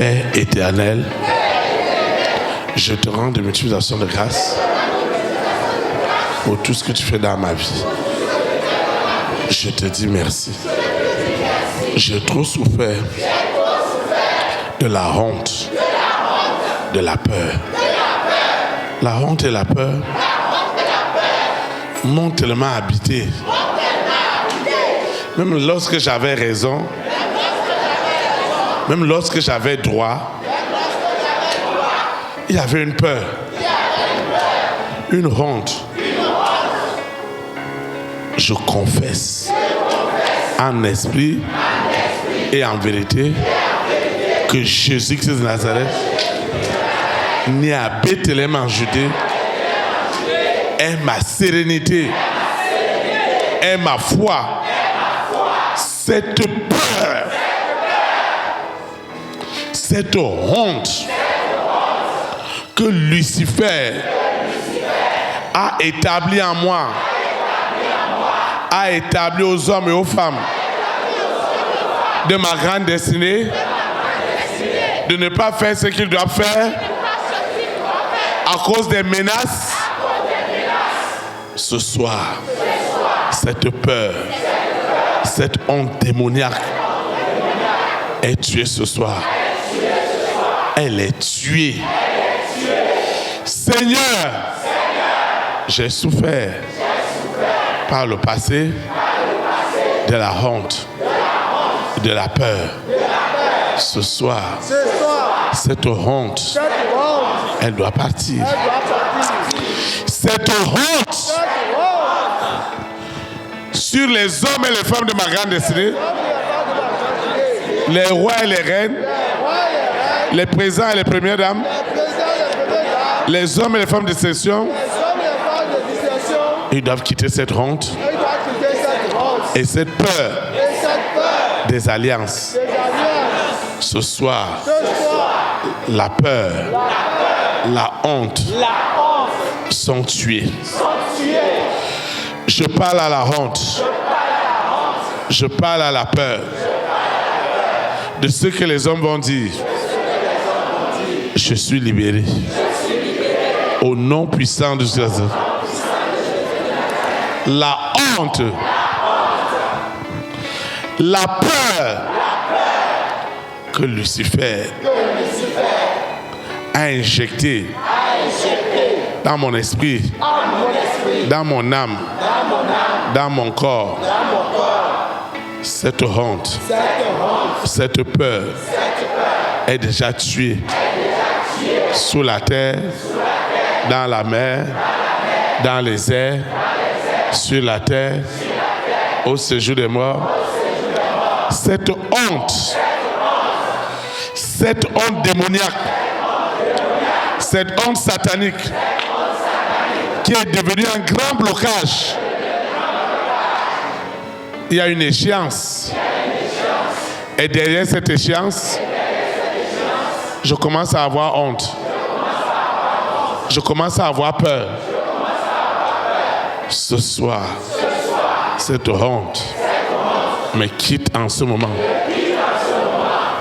Père éternel, je te rends de multiples actions de grâce pour tout ce que tu fais dans ma vie. Je te dis merci. J'ai trop souffert de la honte, de la peur. La honte et la peur m'ont tellement habité. Même lorsque j'avais raison, même lorsque j'avais droit, il y avait une peur, une honte. Je confesse en esprit et en vérité que Jésus-Christ de Nazareth, né à Bethléem en Judée, est ma sérénité, est ma foi. Cette peur, cette honte que Lucifer a établi en moi, a établi aux hommes et aux femmes de ma grande destinée, de ne pas faire ce qu'ils doivent faire à cause des menaces. Ce soir, cette peur, cette honte démoniaque est tuée ce soir. Elle est tuée. Seigneur, j'ai souffert par le passé de la honte, de la peur. Ce soir, cette honte, elle doit partir. Cette honte sur les hommes et les femmes de ma grande destinée, les rois et les reines, les présidents et les premières dames, les hommes et les femmes de session, ils doivent quitter cette honte et cette peur des alliances. Ce soir, la peur, la honte sont tuées. Je parle à la honte. Je parle à la peur de ce que les hommes vont dire. Je suis libéré. Au nom puissant de Jésus. La honte, la peur que Lucifer a injecté dans mon esprit, dans mon âme, dans mon corps, cette honte, cette peur est déjà tuée sous la terre, dans la mer, dans les airs, sur la terre, au séjour des morts. Cette honte démoniaque, cette honte satanique qui est devenue un grand blocage. Il y a une échéance. Et derrière cette échéance, je commence à avoir honte. Je commence à avoir peur. Ce soir, cette honte me quitte en ce moment.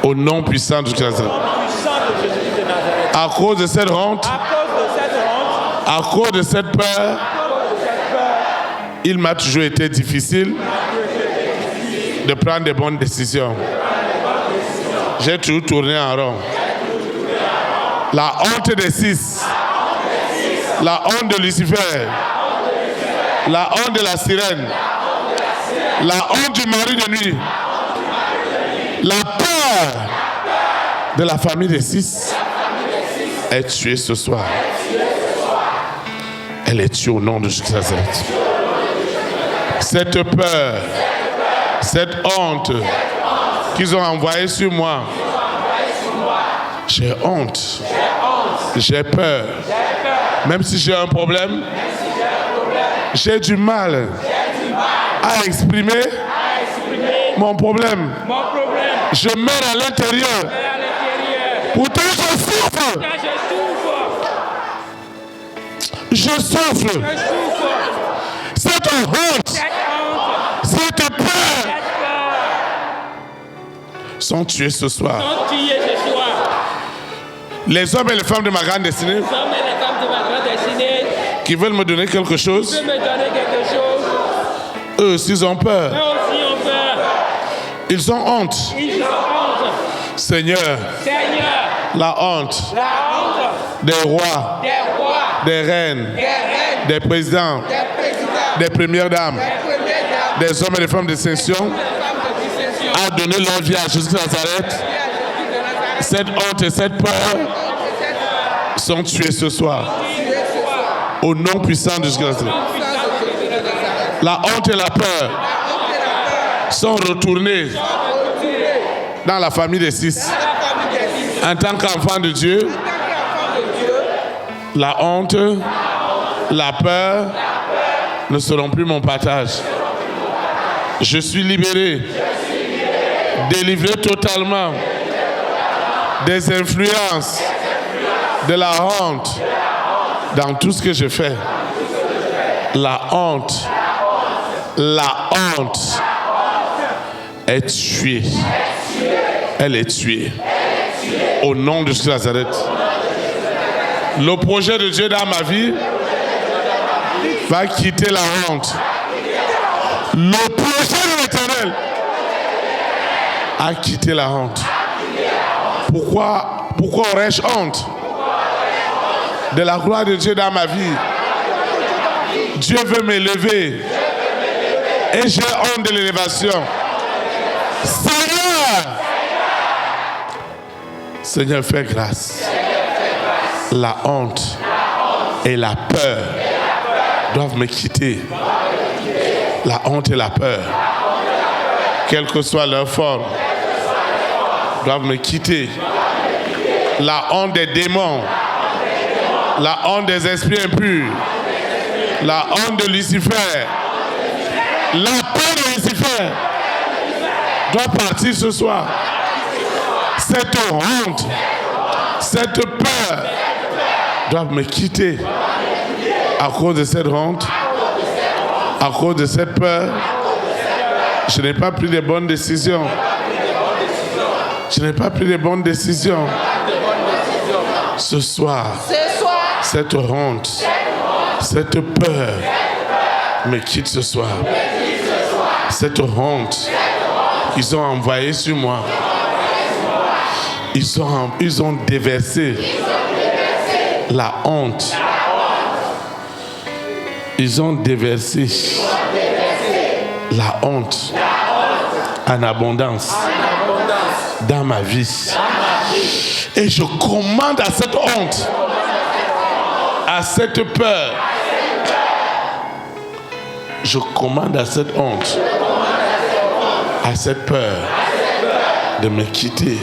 Au nom puissant de Jésus. À cause de cette honte, à cause de cette peur, il m'a toujours été difficile de prendre de bonnes décisions. J'ai toujours tourné en rond. La honte des six, la honte de Lucifer, la honte de la sirène, la honte du mari de nuit, la peur de la famille des six est tuée ce soir. Elle est tuée au nom de Jésus. Cette peur, cette honte qu'ils ont envoyée sur moi, j'ai honte, j'ai peur. Même si j'ai un problème, j'ai du mal à exprimer mon problème. Je meurs à l'intérieur. Pourtant, je souffre. Je souffre. Cette honte, cette peur sont tués ce soir. Les hommes et les femmes de ma grande destinée qui veulent me donner quelque chose, eux aussi ils ont peur. Ils ont honte. Seigneur, la honte des rois, des reines, des présidents, des premières dames, des hommes et des femmes de distinction, a donné leur vie à Jésus de Nazareth. Cette honte et cette peur sont tuées ce soir. Au nom puissant de Jésus de Nazareth. La honte et la peur sont retournées dans la famille des six. En tant qu'enfant de Dieu, la honte, la peur ne seront plus mon partage. Je suis libéré, délivré totalement des influences de la honte dans tout ce que je fais. La honte est tuée. Elle est tuée. Au nom de Jésus de Nazareth. Le projet de Dieu dans ma vie va quitter la honte. Le projet de l'Éternel a quitté la honte. Pourquoi aurais-je honte de la gloire de Dieu dans ma vie? Dieu veut m'élever et j'ai honte de l'élévation. Seigneur, fais grâce. La honte et la peur doivent me quitter. La honte et la peur, quelle que soit leur forme, doivent me quitter. La honte des démons, la honte des esprits impurs, la honte de Lucifer, la peur de Lucifer doit partir ce soir. Cette honte, cette peur doivent me quitter. À cause de cette honte, à cause de cette peur, je n'ai pas pris de bonnes décisions. Je n'ai pas pris de bonnes décisions. Ce soir, cette honte, cette peur me quitte ce soir. Cette honte qu'ils ont envoyée sur moi, ils ont déversé la honte. Ils ont déversé la honte en abondance dans ma vie. Et je commande à cette honte, à cette peur, je commande à cette honte, à cette peur de me quitter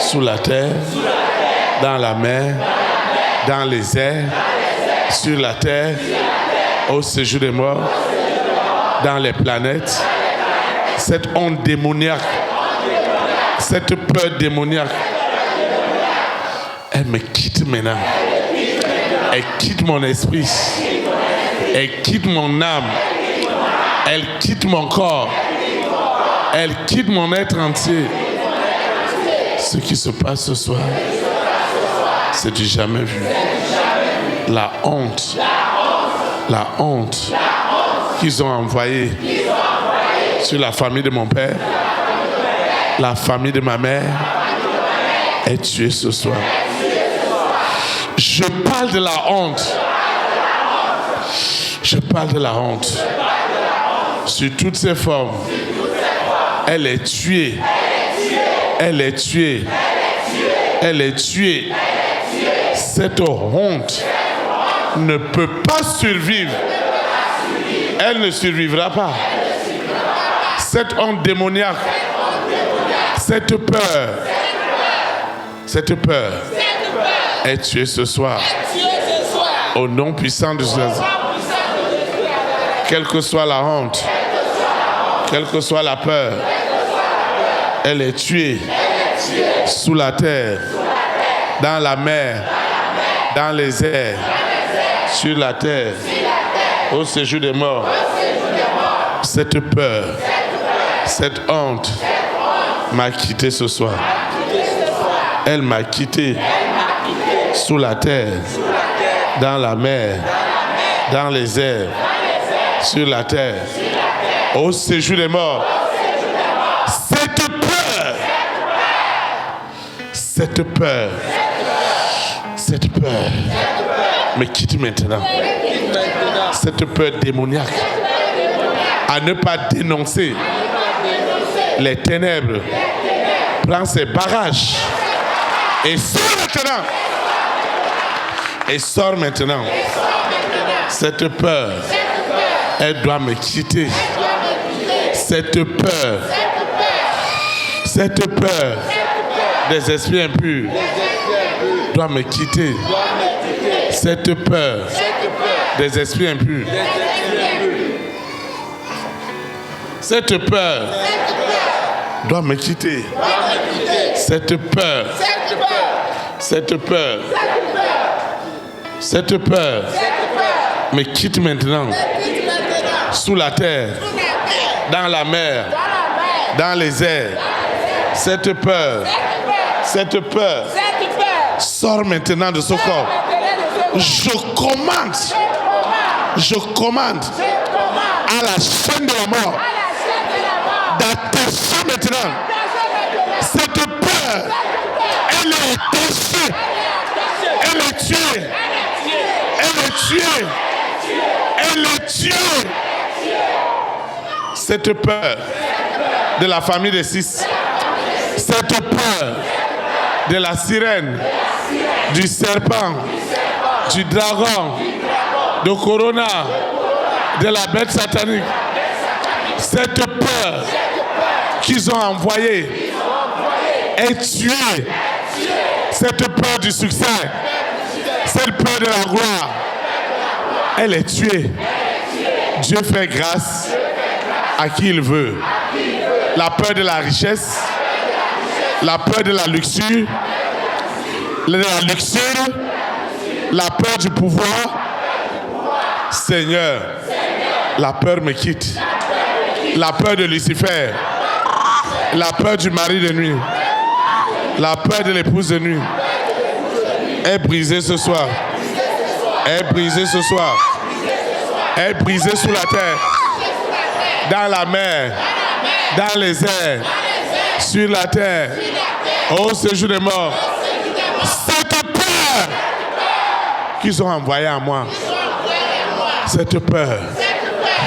sous la terre, dans la mer, dans les airs, sur la terre, au séjour des morts, dans les planètes. Cette honte démoniaque, cette peur démoniaque, elle me quitte maintenant. Elle quitte mon esprit. Elle quitte mon âme. Elle quitte mon corps. Elle quitte mon être entier. Ce qui se passe ce soir, c'est du jamais vu. La honte qu'ils ont envoyée sur la famille de mon père, la famille de ma mère, est tuée ce soir. Je parle de la honte. Je parle de la honte. Sur toutes ses formes. Elle est tuée. Elle est tuée. Elle est tuée. Cette honte ne peut pas survivre. Elle ne survivra pas. Cette honte démoniaque, cette peur est tuée ce soir. Au nom puissant de Jésus. Quelle que soit la honte, quelle que soit la peur, elle est tuée sous la terre, dans la mer, dans les airs, sur la terre, au séjour des morts. Cette peur, cette honte m'a quitté ce soir. Elle m'a quitté sous la terre, dans la mer, dans les airs, sur la terre, au séjour des morts. Cette peur me quitte maintenant. Cette peur démoniaque à ne pas dénoncer les ténèbres prend ses barrages et sort maintenant. Et sort maintenant. Cette peur, elle doit me quitter. Cette peur des esprits impurs doit me quitter. Cette peur des esprits impurs. Cette peur doit me quitter. Cette peur me quitte maintenant. Sous la terre, dans la mer, dans les airs. Cette peur sort maintenant de ce corps. Je commande à la chaîne de la mort d'attacher maintenant. Cette peur, elle est attachée. Elle est tuée. Cette peur de la famille des 6. Cette peur de la sirène, du serpent, du dragon, de Corona, de la bête satanique. Cette peur qu'ils ont envoyée est tuée. Cette peur du succès, cette peur de la gloire, elle est tuée. Dieu fait grâce à qui il veut. La peur de la richesse, la peur de la luxure, la peur du pouvoir. Seigneur, la peur me quitte. La peur de Lucifer, la peur du mari de nuit, la peur de l'épouse de nuit est brisée ce soir. Est brisée ce soir. Est brisée sous la terre, dans la mer, dans les airs, sur la terre, au séjour des morts. Cette peur qu'ils ont envoyée à moi, cette peur,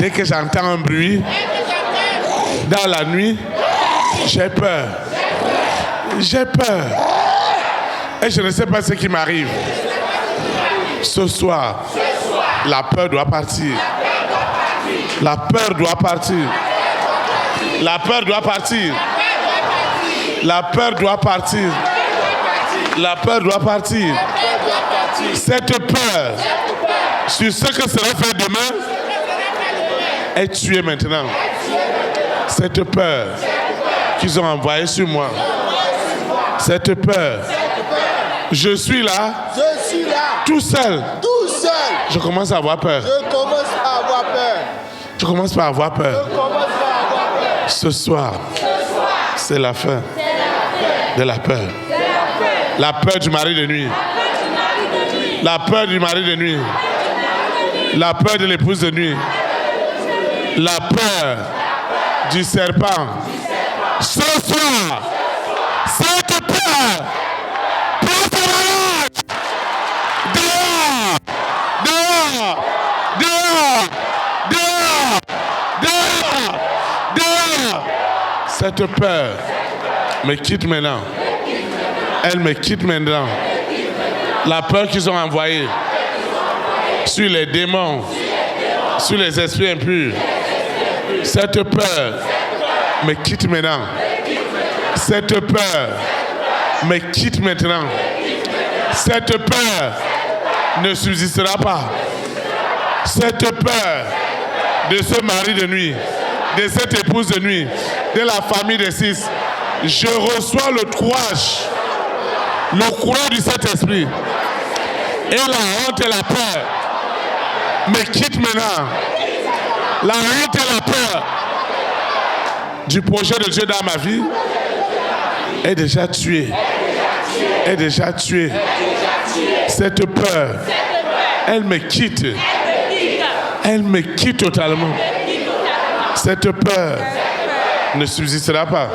dès que j'entends un bruit dans la nuit, j'ai peur. J'ai peur. Et je ne sais pas ce qui m'arrive. Ce soir, la peur doit partir. La peur doit partir. La peur doit partir. La peur doit partir. La peur doit partir. Cette peur sur ce que sera fait demain est tuée maintenant. Cette peur qu'ils ont envoyée sur moi. Cette peur. Je suis là. Tout seul. Je commence à avoir peur. Je commence par avoir peur. Ce soir, c'est la fin de la peur. La peur du mari de nuit. La peur du mari de nuit. La peur de l'épouse de nuit. La peur du serpent. Ce soir, cette peur. Cette peur me quitte maintenant. Elle me quitte maintenant. La peur qu'ils ont envoyée sur les démons, sur les esprits impurs. Cette peur me quitte maintenant. Cette peur me quitte maintenant. Cette peur ne subsistera pas. Cette peur de ce mari de nuit, de cette épouse de nuit, de la famille des 6, je reçois le courage du Saint-Esprit. Et la honte et la peur me quittent maintenant. La honte et la peur du projet de Dieu dans ma vie est déjà tuée. est déjà tuée. Cette peur, elle me quitte. Elle me quitte totalement. Cette peur ne subsistera pas.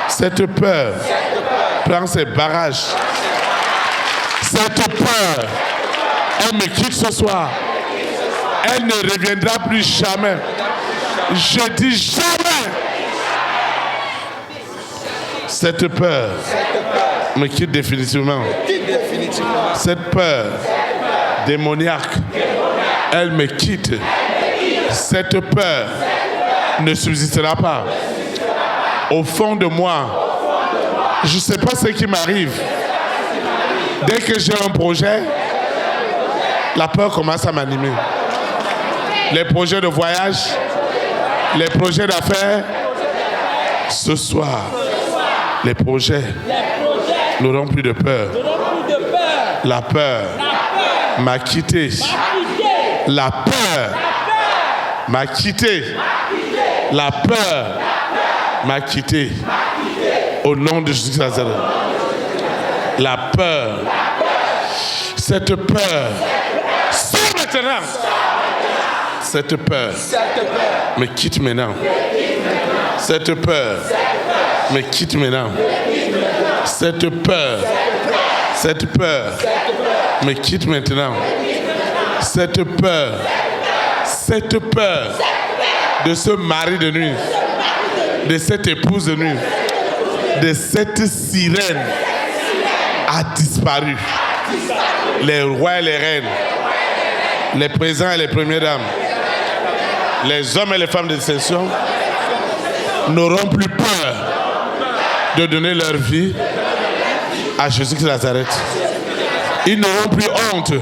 Cette peur prend ses barrages. Cette peur, elle me quitte ce soir. Elle ne reviendra plus jamais. Je dis jamais. Cette peur me quitte définitivement. Cette peur démoniaque, elle me quitte. Cette peur ne subsistera pas. Au fond de moi, je ne sais pas ce qui m'arrive. Dès que j'ai un projet, la peur commence à m'animer. Les projets de voyage, les projets d'affaires, ce soir, les projets n'auront plus de peur. La peur m'a quitté. La peur m'a quitté. La peur m'a quitté. Au nom de Jésus Nazareth. La peur. Cette peur. Sors maintenant. Cette peur me quitte maintenant. Cette peur me quitte maintenant. Cette peur me quitte maintenant. Cette peur de ce mari de nuit, de cette épouse de nuit, de cette sirène a disparu. Les rois et les reines, les présidents et les premières dames, les hommes et les femmes de distinction n'auront plus peur de donner leur vie à Jésus-Christ de Nazareth. Ils n'auront plus honte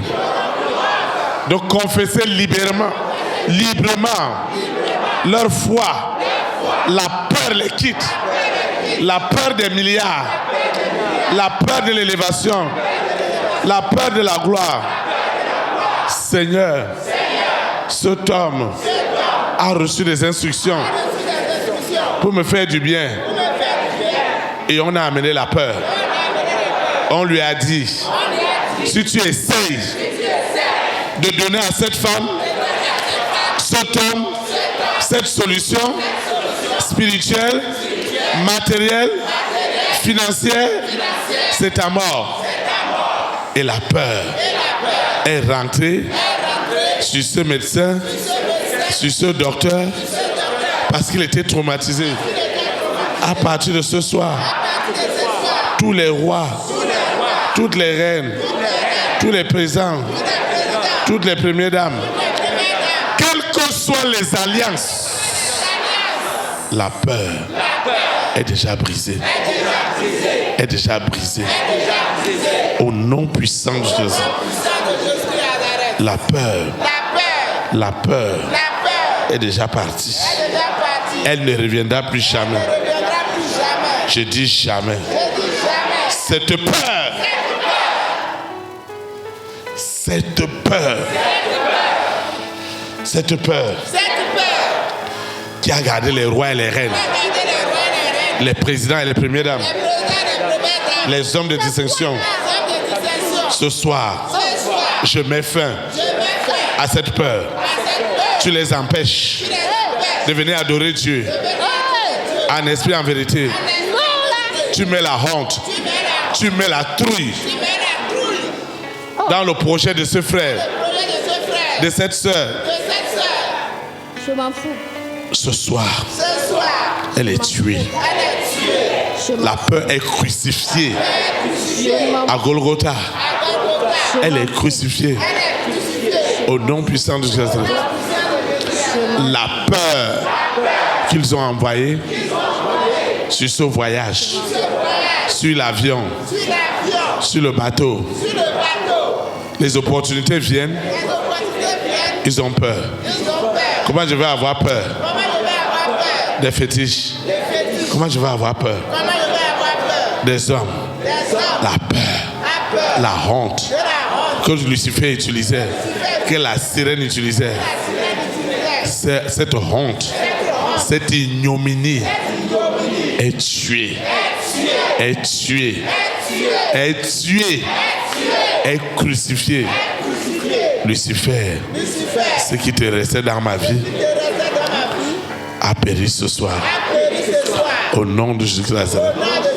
de confesser librement leur foi. La peur les quitte. La peur des milliards. La peur de l'élévation. La peur de la gloire. Seigneur, cet homme a reçu des instructions pour me faire du bien. Et on a amené la peur. On lui a dit, si tu essayes de donner à cette femme, cet homme, cette solution spirituelle, matérielle, financière, c'est ta mort. Et la peur est rentrée sur ce médecin, sur ce docteur, parce qu'il était traumatisé. À partir de ce soir, tous les rois, toutes les reines, tous les présidents, toutes les premières dames, quelles que soient les alliances, la peur est déjà brisée. Est déjà brisée. Au nom puissant de Jésus. La peur est déjà partie. Elle ne reviendra plus jamais. Je dis jamais. Cette peur qui a gardé les rois et les reines, les présidents et les premières dames, les hommes de distinction. Ce soir, je mets fin à cette peur. Tu les empêches de venir adorer Dieu en esprit, en vérité. Tu mets la honte, tu mets la trouille dans le projet de ce frère, de cette sœur. Je m'en fous. Ce soir, elle est tuée. La peur est crucifiée à Golgotha. Elle est crucifiée au nom puissant de Jésus. La peur qu'ils ont envoyée sur ce voyage, sur l'avion, sur le bateau. Les opportunités viennent, ils ont peur. Comment je vais avoir peur? Des fétiches. Comment je vais avoir peur? Des hommes. La peur. La honte que Lucifer utilisait, que la sirène utilisait. Cette honte, cette ignominie est tuée. Est tuée. est tué, est crucifié. Lucifer, ce qui te restait dans ma vie, a péri ce soir. Au nom de Jésus de Nazareth.